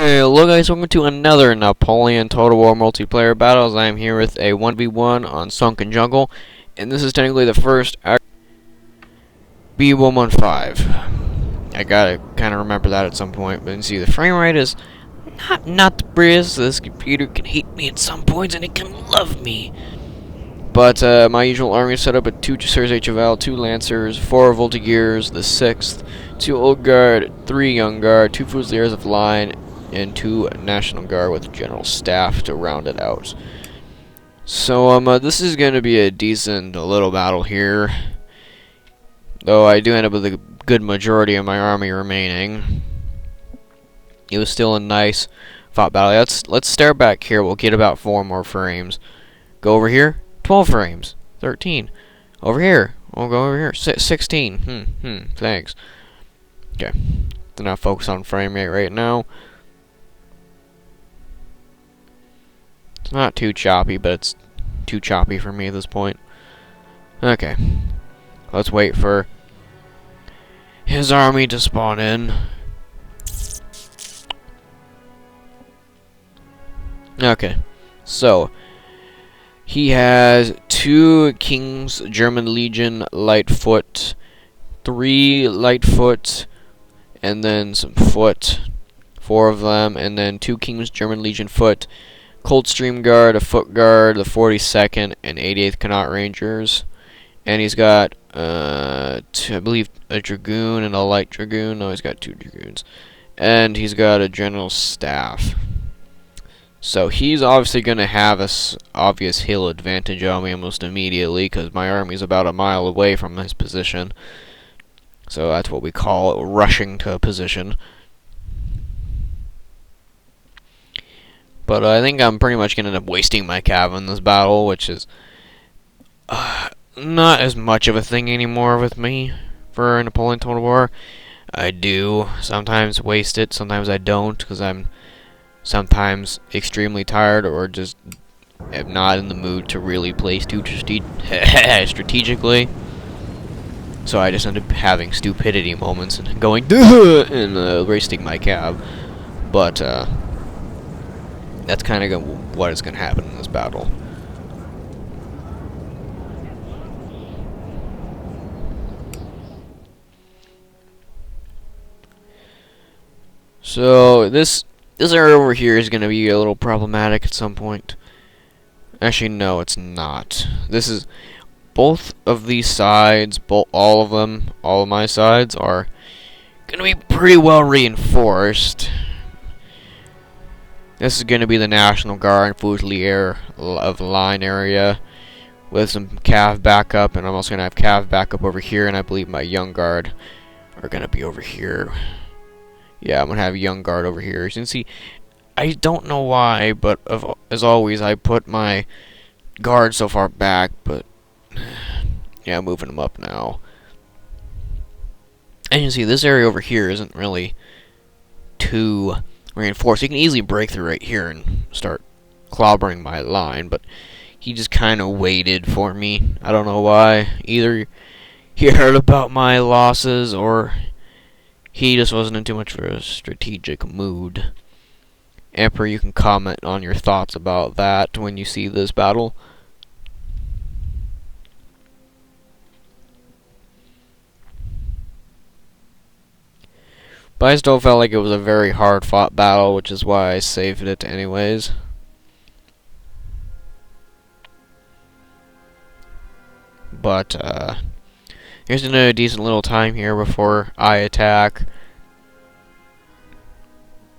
Hello guys, welcome to another Napoleon Total War multiplayer battles. I am here with a 1v1 on Sunken Jungle, and this is technically the first B115. I gotta kind of remember that at some point, but you see the frame rate is not the greatest. This computer can hate me at some points, and it can love me. But my usual army is set up with 2 Chasseurs HFL, 2 Lancers, 4 Voltigeurs, the 6th, 2 Old Guard, 3 Young Guard, 2 Fusiliers of Line, and 2 National Guard with General Staff to round it out. So this is going to be a decent little battle here, though I do end up with a good majority of my army remaining. It was still a nice fought battle. Let's start back here. We'll get about 4 more frames. Go over here. 12 frames. 13. Over here. We'll go over here. 16. Thanks. Okay. Do not focus on frame rate right now. It's not too choppy, but it's too choppy for me at this point. Okay. Let's wait for his army to spawn in. Okay. So, he has 2 King's German Legion Lightfoot, 3 Lightfoot, and then some foot, 4 of them, and then 2 King's German Legion Foot, Coldstream Guard, a Foot Guard, the 42nd, and 88th Connaught Rangers. And he's got, I believe, a Dragoon and a Light Dragoon. No, he's got 2 Dragoons. And he's got a General Staff. So he's obviously going to have an obvious hill advantage on me almost immediately, because my army's about a mile away from his position. So that's what we call rushing to a position. But I think I'm pretty much going to end up wasting my cav in this battle, which is not as much of a thing anymore with me for Napoleon Total War. I do sometimes waste it, sometimes I don't, because I'm sometimes extremely tired or just am not in the mood to really play too strategically. So I just end up having stupidity moments and going and wasting my cav. But that's kind of what is going to happen in this battle. So this area over here is going to be a little problematic at some point. Actually, no, it's not. This is both of these sides, all of them, all of my sides are going to be pretty well reinforced. This is going to be the National Guard and Fusilier of the line area with some cav backup, and I'm also going to have cav backup over here, and I believe my Young Guard are going to be over here. Yeah, I'm going to have Young Guard over here. As you can see, I don't know why, but as always, I put my guard so far back, but yeah, I'm moving them up now. And you can see, this area over here isn't really too reinforced. You can easily break through right here and start clobbering my line, but he just kind of waited for me. I don't know why. Either he heard about my losses, or he just wasn't in too much of a strategic mood. Emperor, you can comment on your thoughts about that when you see this battle. But I still felt like it was a very hard fought battle, which is why I saved it anyways. But here's another decent little time here before I attack.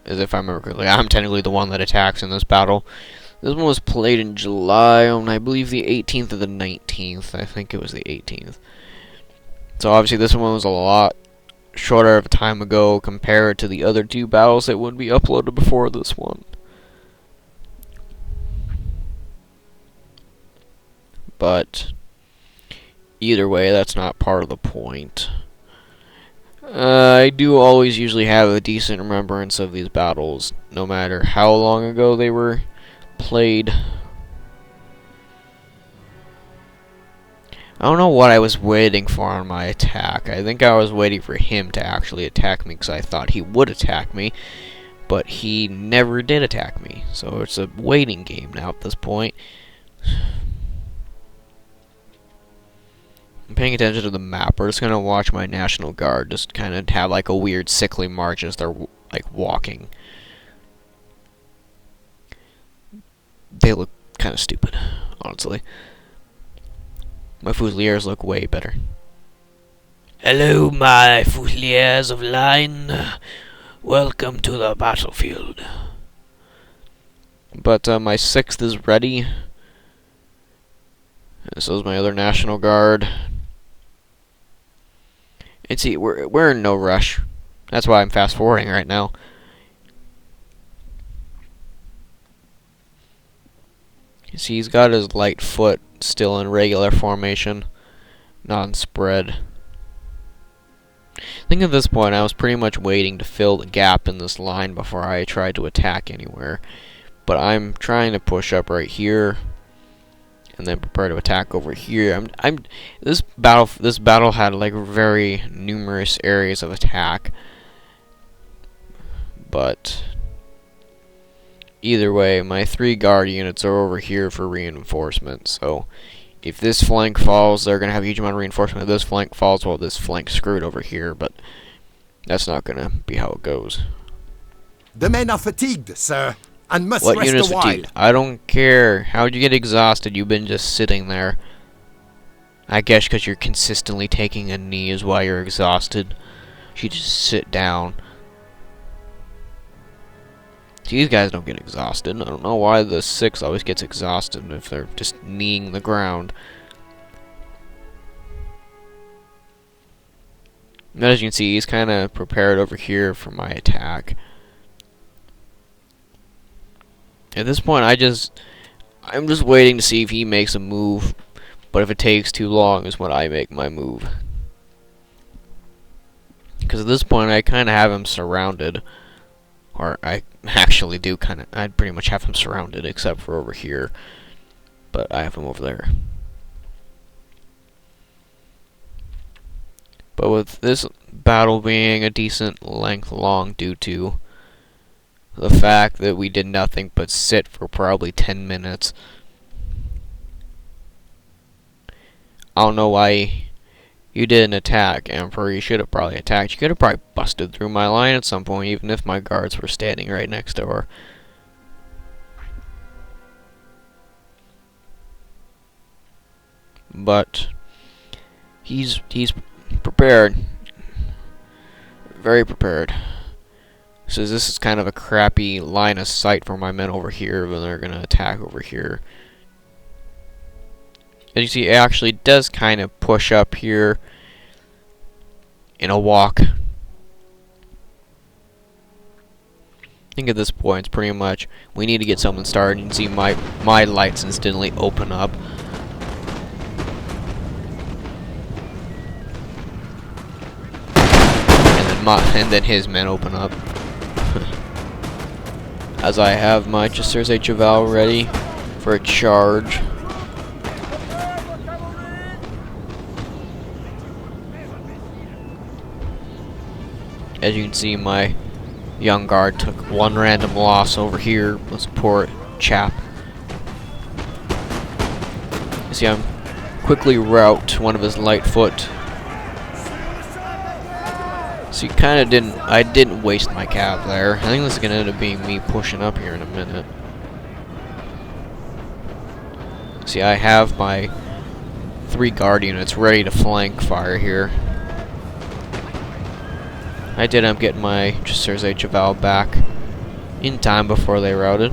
As if I remember correctly, I'm technically the one that attacks in this battle. This one was played in July on, I believe, the 18th or the 19th. I think it was the 18th. So obviously this one was a lot shorter of a time ago compared to the other 2 battles that would be uploaded before this one. But either way, that's not part of the point. I do always usually have a decent remembrance of these battles, no matter how long ago they were played. I don't know what I was waiting for on my attack. I think I was waiting for him to actually attack me because I thought he would attack me. but he never did attack me. So it's a waiting game now at this point. I'm paying attention to the map. We're just gonna watch my National Guard just kind of have like a weird sickly march as they're like walking. They look kind of stupid, honestly. My Fusiliers look way better. Hello, my Fusiliers of line. Welcome to the battlefield. But my 6th is ready. And so is my other National Guard. And see, we're in no rush. That's why I'm fast forwarding right now. You see, he's got his light foot still in regular formation, not in spread. I think at this point I was pretty much waiting to fill the gap in this line before I tried to attack anywhere. But I'm trying to push up right here, and then prepare to attack over here. This battle had like very numerous areas of attack, but either way, my 3 guard units are over here for reinforcement. So if this flank falls, they're gonna have a huge amount of reinforcement. If this flank falls, well, this flank's screwed over here. But that's not gonna be how it goes. The men are fatigued, sir, and must What rest unit's a while. fatigued? I don't care. How'd you get exhausted? You've been just sitting there. I guess because you're consistently taking a knee is why you're exhausted. You just sit down. These guys don't get exhausted. I don't know why the 6 always gets exhausted if they're just kneeing the ground. And as you can see, he's kind of prepared over here for my attack. At this point, I'm just waiting to see if he makes a move. But if it takes too long is when I make my move. Because at this point, I kind of have him surrounded. Or I actually do I'd pretty much have him surrounded except for over here. But I have him over there. But with this battle being a decent length long due to the fact that we did nothing but sit for probably 10 minutes. I don't know why you didn't attack, Emperor. You should have probably attacked. You could have probably busted through my line at some point, even if my guards were standing right next door. But he's prepared. Very prepared. So this is kind of a crappy line of sight for my men over here when they're going to attack over here. As you see, it actually does kind of push up here in a walk. I think at this point it's pretty much we need to get something started. You can see my lights instantly open up. And then his men open up. As I have my Chasseurs et Cheval ready for a charge. As you can see, my young guard took one random loss over here. This poor chap. You see, I'm quickly rout one of his light foot. So you kind of I didn't waste my cav there. I think this is going to end up being me pushing up here in a minute. See, I have my 3 guard units ready to flank fire here. I did end up getting my Chasseurs et Cheval back in time before they routed,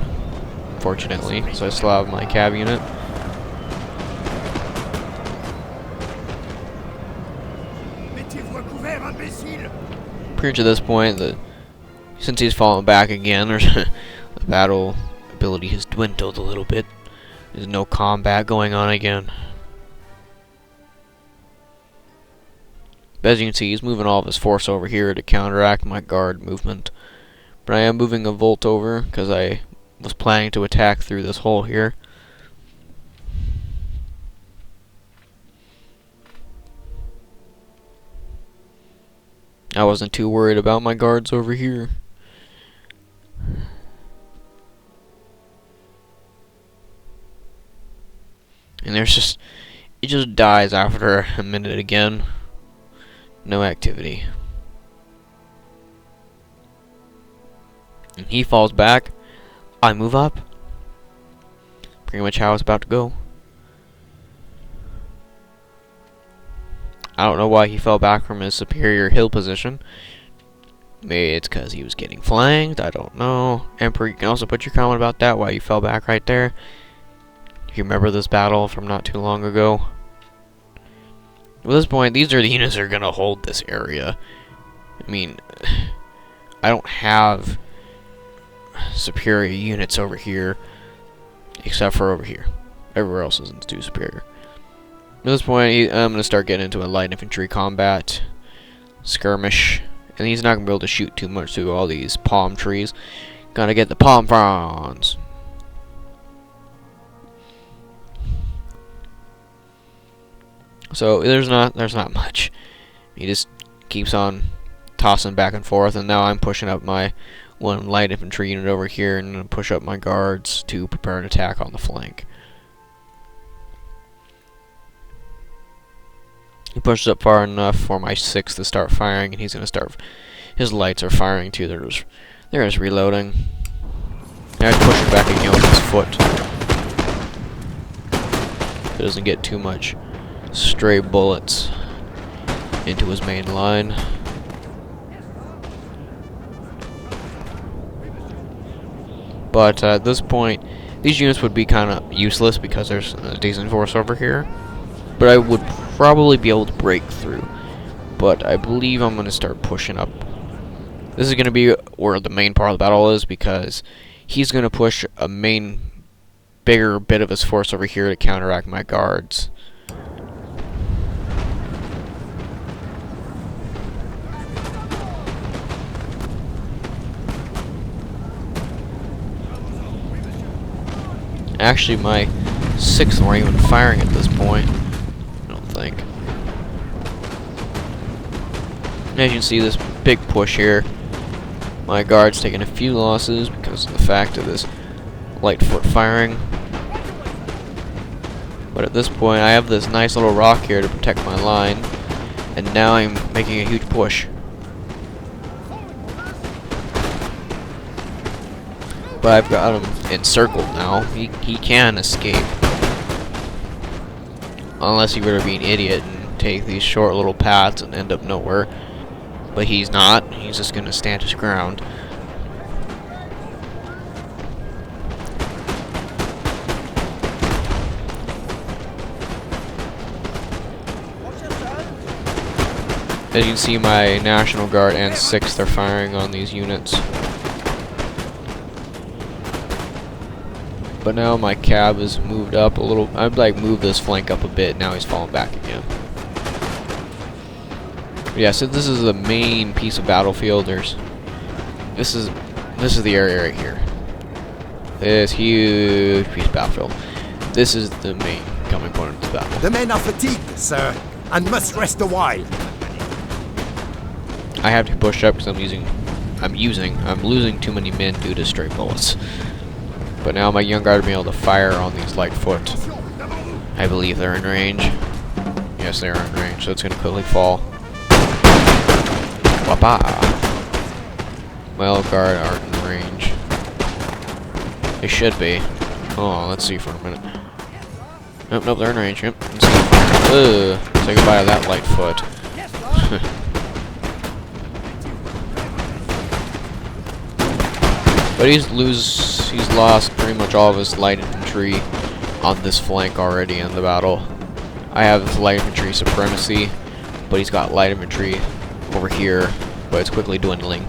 fortunately. So I still have my cav unit. Pretty much at this point, since he's fallen back again, the battle ability has dwindled a little bit. There's no combat going on again. But as you can see, he's moving all of his force over here to counteract my guard movement. But I am moving a volt over because I was planning to attack through this hole here. I wasn't too worried about my guards over here. And it just dies after a minute again. No activity. And he falls back. I move up. Pretty much how it's about to go. I don't know why he fell back from his superior hill position. Maybe it's because he was getting flanked. I don't know. Emperor, you can also put your comment about that, why you fell back right there. If you remember this battle from not too long ago. At this point, these are the units that are going to hold this area. I mean, I don't have superior units over here, except for over here. Everywhere else isn't too superior. At this point, I'm going to start getting into a light infantry combat, skirmish, and he's not going to be able to shoot too much through all these palm trees. Gotta get the palm fronds. So there's not much. He just keeps on tossing back and forth, and now I'm pushing up my one light infantry unit over here and push up my guards to prepare an attack on the flank. He pushes up far enough for my 6th to start firing, and he's gonna start. His lights are firing too. They're just reloading. I have to push him back again with his foot. It doesn't get too much stray bullets into his main line. But at this point, these units would be kind of useless because there's a decent force over here. But I would probably be able to break through. But I believe I'm going to start pushing up. This is going to be where the main part of the battle is, because he's going to push a bigger bit of his force over here to counteract my guards. Actually, my 6th weren't even firing at this point. I don't think. As you can see, this big push here. My guard's taking a few losses because of the fact of this light foot firing. But at this point, I have this nice little rock here to protect my line. And now I'm making a huge push. But I've got him encircled now. He can escape. Unless he were to be an idiot and take these short little paths and end up nowhere. But he's not. He's just going to stand his ground. As you can see, my National Guard and 6th are firing on these units. But now my cab is moved up a little. I'd like move this flank up a bit. Now he's falling back again. Yeah, so this is the main piece of battlefield. This is the area right here. This huge piece of battlefield. This is the main coming point of the battle. The men are fatigued, sir, and must rest a while. I have to push up because I'm losing too many men due to stray bullets. But now my young guard will be able to fire on these light foot. I believe they're in range. Yes, they are in range, so it's going to quickly fall. Wapa! My guard aren't in range. They should be. Oh, let's see for a minute. Nope, they're in range. Yep. Ugh. Say goodbye to that light foot. But he's lost pretty much all of his light infantry on this flank already in the battle. I have light infantry supremacy, but he's got light infantry over here, but it's quickly dwindling.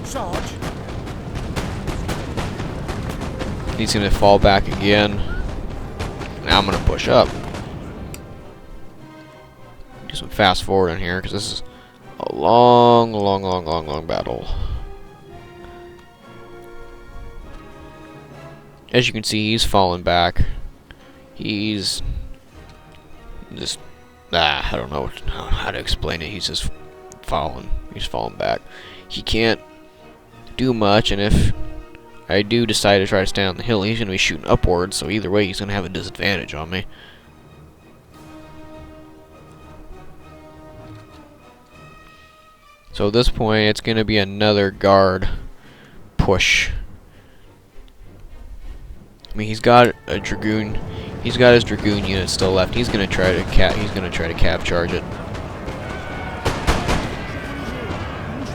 Sarge. He's gonna fall back again. Now I'm gonna push up. Do some fast forward in here because this is a long battle. As you can see, he's falling back. He's just I don't know how to explain it. He's just falling. He's falling back. He can't do much, and if I do decide to try to stay on the hill, he's going to be shooting upwards, so either way he's going to have a disadvantage on me. So at this point, it's going to be another guard push. I mean, he's got a dragoon. He's got his dragoon unit still left. He's going to try to cav charge it.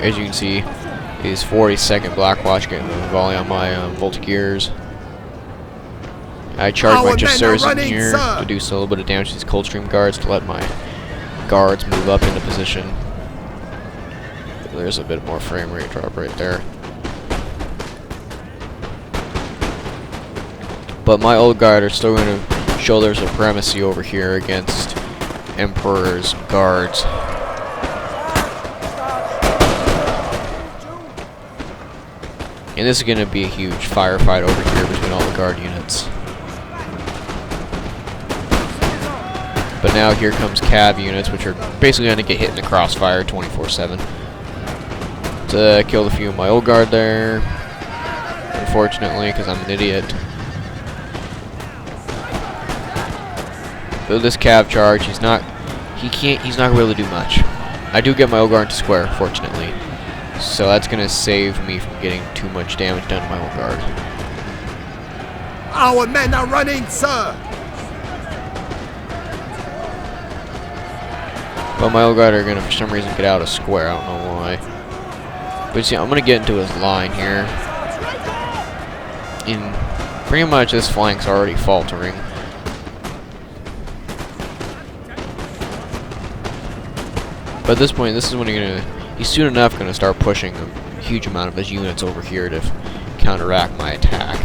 As you can see, his 42nd Blackwatch getting a volley on my Voltigeurs. I charge my Chasseurs in here to do a little bit of damage to these Coldstream guards to let my guards move up into position. There's a bit more frame rate drop right there. But my old guard are still going to show their supremacy over here against Emperor's guards. And this is going to be a huge firefight over here between all the guard units. But now here comes cav units, which are basically going to get hit in the crossfire 24/7. To kill a few of my old guard there, unfortunately, because I'm an idiot. So this cav charge, he's not going to be able to do much. I do get my old guard to square, fortunately. So that's going to save me from getting too much damage done to my old guard. Our men are running, sir! But my old guard are going to, for some reason, get out of square. I don't know why. But see, I'm going to get into his line here. And pretty much this flank's already faltering. But at this point, this is when he's soon enough going to start pushing a huge amount of his units over here to counteract my attack.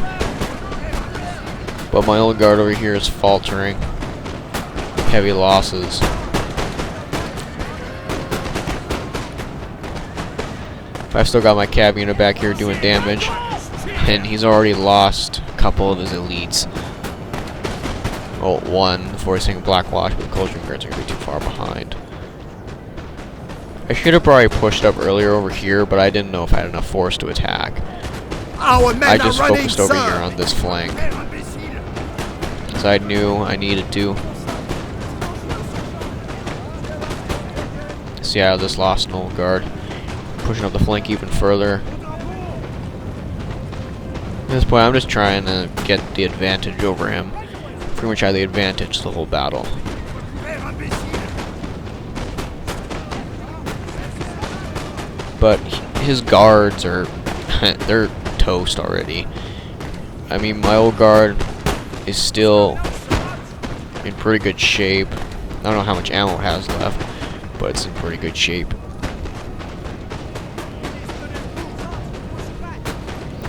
But my old guard over here is faltering. Heavy losses. I've still got my cav unit back here doing damage, and he's already lost a couple of his elites. Well, one, the 42nd Blackwatch, but the Coldstream guards are going to be too far behind. I should have probably pushed up earlier over here, but I didn't know if I had enough force to attack. I just focused over here on this flank, because I knew I needed to. See how this lost an old guard. Pushing up the flank even further. At this point, I'm just trying to get the advantage over him. Pretty much had the advantage the whole battle. But his guards are they're toast already. I mean, my old guard is still in pretty good shape. I don't know how much ammo it has left, but it's in pretty good shape.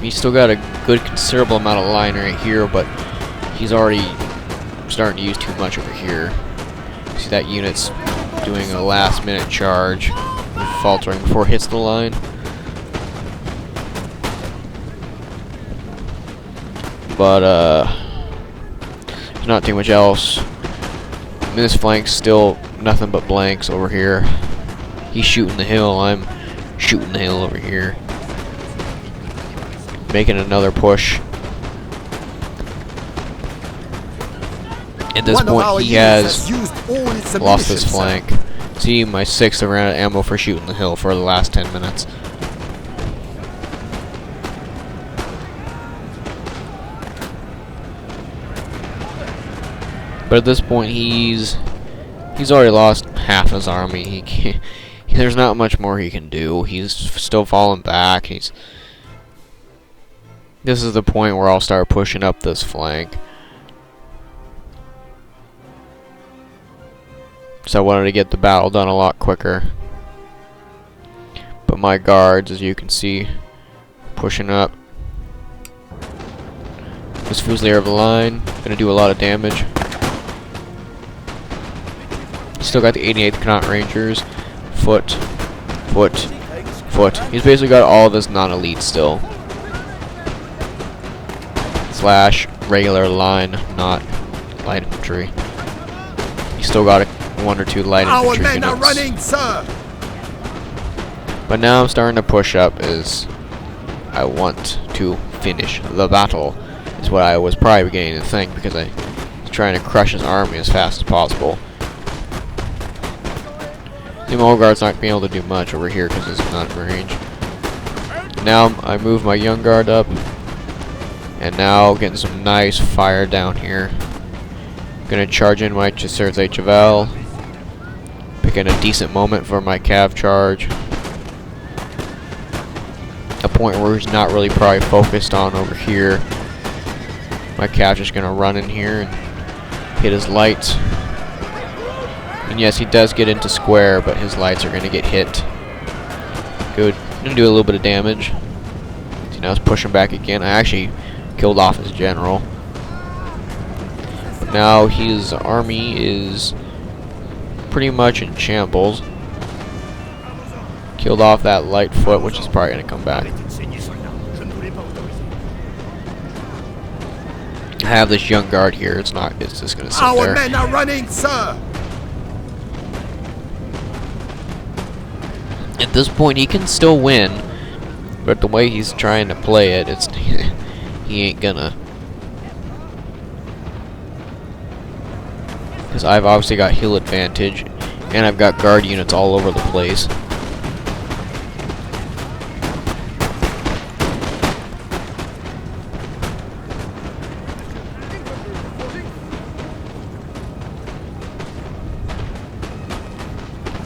He's still got a good considerable amount of line right here, but he's already starting to use too much over here. See that unit's doing a last minute charge, faltering before it hits the line. But there's not too much else. And this flank's still nothing but blanks over here. He's shooting the hill, I'm shooting the hill over here. Making another push. At this point, he has lost his flank. See, my 6th ran out of ammo for shooting the hill for the last 10 minutes. But at this point, he's already lost half his army. He can't, there's not much more he can do. He's still falling back. This is the point where I'll start pushing up this flank. So I wanted to get the battle done a lot quicker. But my guards, as you can see, pushing up. This Fusilier of the line, gonna do a lot of damage. Still got the 88th Connaught Rangers. Foot. He's basically got all of his non-elite still. Slash regular line, not light infantry. He's still got 1 or 2 light infantry units. Our men are running, sir. But now I'm starting to push up as I want to finish the battle, is what I was probably beginning to think, because I was trying to crush his army as fast as possible. The Mole Guard's not being able to do much over here because it's not in range. Now I move my Young Guard up, and now getting some nice fire down here. Gonna charge in my Chasseurs HFL, picking a decent moment for my Cav charge. A point where he's not really probably focused on over here. My Cav's just gonna run in here and hit his lights. And yes, he does get into square, but his lights are gonna get hit. Good. Gonna do a little bit of damage. See, now it's pushing back again. I actually killed off his general. But now his army is pretty much in shambles. Killed off that light foot, which is probably gonna come back. I have this Young Guard here. It's just gonna sit there. Our men are running, sir! At this point, he can still win, but the way he's trying to play it, it's he ain't gonna. Because I've obviously got hill advantage, and I've got guard units all over the place.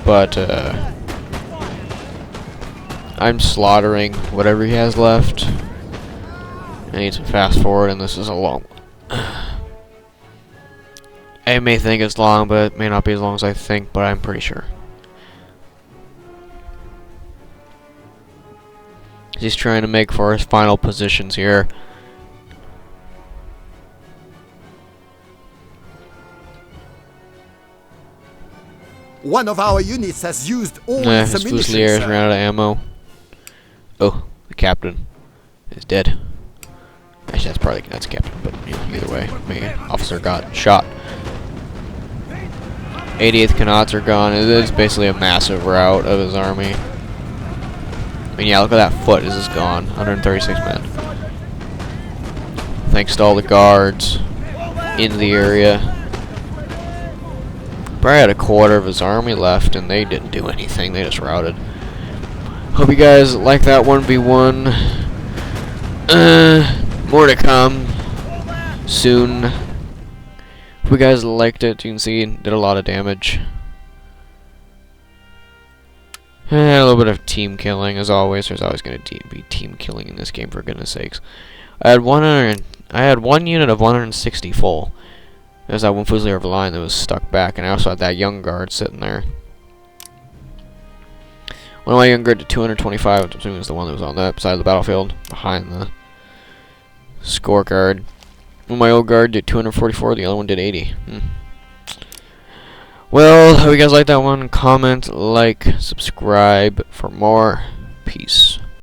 But I'm slaughtering whatever he has left. I need to fast forward, and this is a long one. I may think it's long, but it may not be as long as I think, but I'm pretty sure. He's trying to make for his final positions here. One of our units has used all its His ammunition, Fusiliers sir. ran out of ammo. Oh, the captain is dead. Actually, that's captain, but you know, either way, my officer got shot. 88th Connaughts are gone. It is basically a massive rout of his army. I mean, yeah, look at that foot. This is gone. 136 men. Thanks to all the guards in the area. Probably had a quarter of his army left, and they didn't do anything. They just routed. Hope you guys like that 1v1. More to come soon. If you guys liked it, you can see it did a lot of damage. A little bit of team killing, as always. There's always going to be team killing in this game, for goodness sakes. I had one unit of 160 full. There's that one Fusilier of the line that was stuck back, and I also had that Young Guard sitting there. One of my Young Guard did 225, which I'm assuming is the one that was on that side of the battlefield, behind the scorecard. One of my Old Guard did 244, the other one did 80. Well, hope you guys like that one. Comment, like, subscribe for more. Peace.